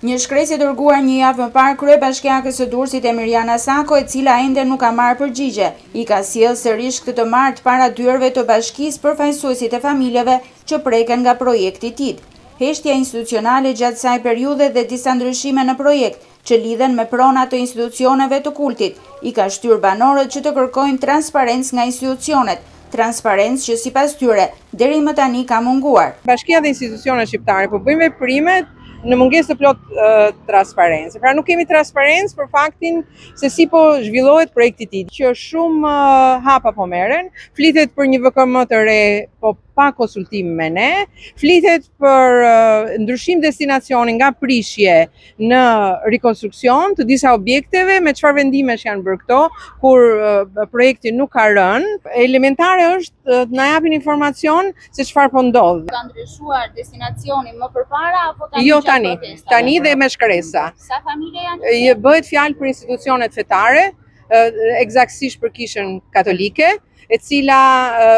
Një shkresë dërguar një javë më parë kryebashkiakës së Durrësit Mirjana Sako, e cila ende nuk ka marrë përgjigje, i ka sjellë sërish këtë të martë para dyerve të bashkisë përfaqësuesit e familjeve që preken nga projekti TID. Heshtja institucionale gjatë kësaj periudhe dhe disa ndryshime në projekt që lidhen me pronat të institucioneve të kultit, i ka shtyrë banorët që të kërkojnë transparencë nga institucionet, transparencë që sipas tyre deri më tani ka munguar. Bashkia dhe institucionet shqiptare po bëjnë veprimet në mungesë të plot transparencë. Pra nuk kemi transparencë për faktin se si po zhvillohet projekti TID, që shumë hapa po merren, flitet për një VKM të re, po pa konsultim me ne, flitet për ndryshim destinacioni nga prishje në rikonstruksion të disa objekteve, me çfarë vendimesh janë bërë këto, kur projekti nuk ka rënë. Elementare është të na japin informacion se çfarë po ndodh. Ka ndryshuar destinacioni më përpara apo tani? Jo tani dhe me shkresa. Sa familje janë? Bëhet fjalë për institucionet fetare, eksaktësisht për Kishën Katolike, e cila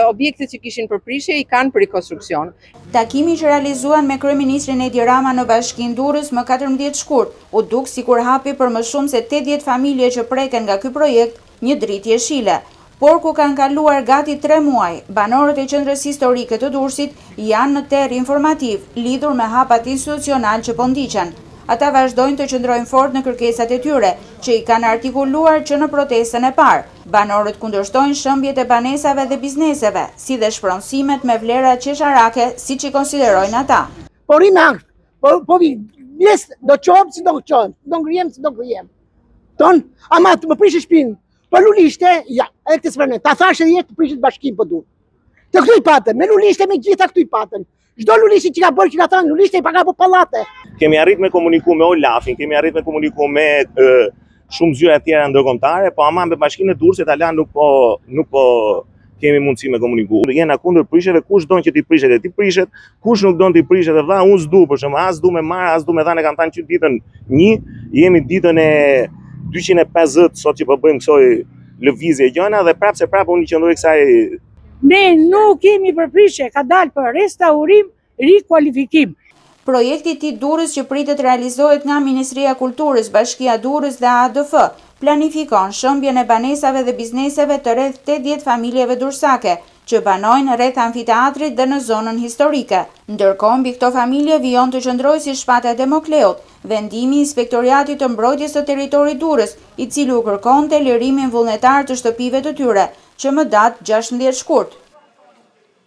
objektet që kishin përprishje i kanë për rikonstruksion. Takimi që realizuan me kryeministrin Edi Rama në Bashkinë Durrës më 14 shkurt, u duk sikur hapi për më shumë se 80 familje që preken nga ky projekt një dritë jeshile. Por ku kanë kaluar gati 3 muaj, banorët e qendrës historike të Durrësit janë në terr informativ lidhur me hapat institucional që po ndiqen. Ata vazhdojnë të qëndrojnë fort në kërkesat e tyre, që i kanë artikuluar që në protestën e parë. Banorët kundërshtojnë shëmbjet e banesave dhe bizneseve, si dhe shpronësimet me vlera qesharake, siç i konsiderojnë ata. Po rinë po vi, do qobë si do qobë, do ngrijem si do ngrijem. Ton, ama të më prishë shpinë, për lulishte, ja, e këtë së ta thashe dhe jetë të prishët bashkim për du. Të këtu i patën, me lulishte me gjitha këtu i patën. Çdo lulishti që ka bërë që ka thënë, lulishte i paga po pallate. Kemi arrit me komuniku me Olafin, kemi arrit me komuniku me shumë zyra tjera ndërkombëtare, po ama me Bashkinë e Durrësit ala nuk po kemi mundësi me komuniku. Jena kundër prishjeve, kush don që ti prishet e ti prishet, kush nuk don ti prishet e vlla, unë s'du për shembull, as du me marr, as du me dhanë, kanë thënë që ditën 1, jemi ditën e 250 sot që po bëjmë kësaj lëvizje gjëna dhe prapë unë i qëndroj kësaj. Ne nuk kemi përprishje, ka dalë për restaurim, rikualifikim. Projekti TID Durrës që pritet realizohet nga Ministria e Kulturës, Bashkia Durrës dhe ADF, planifikon shëmbjen e banesave dhe bizneseve të rreth 80 familjeve durrësake, që banojnë rreth amfiteatrit dhe në zonën historike. Ndërkohë, mbi këto familje vijon të qëndrojë si shpata e Demokleut, vendimi i Inspektoriatit të Mbrojtjes së Territorit Durrës, i cili u kërkonte lirimin vullnetar të shtëpive të tyre, që më datë 16 shkurt.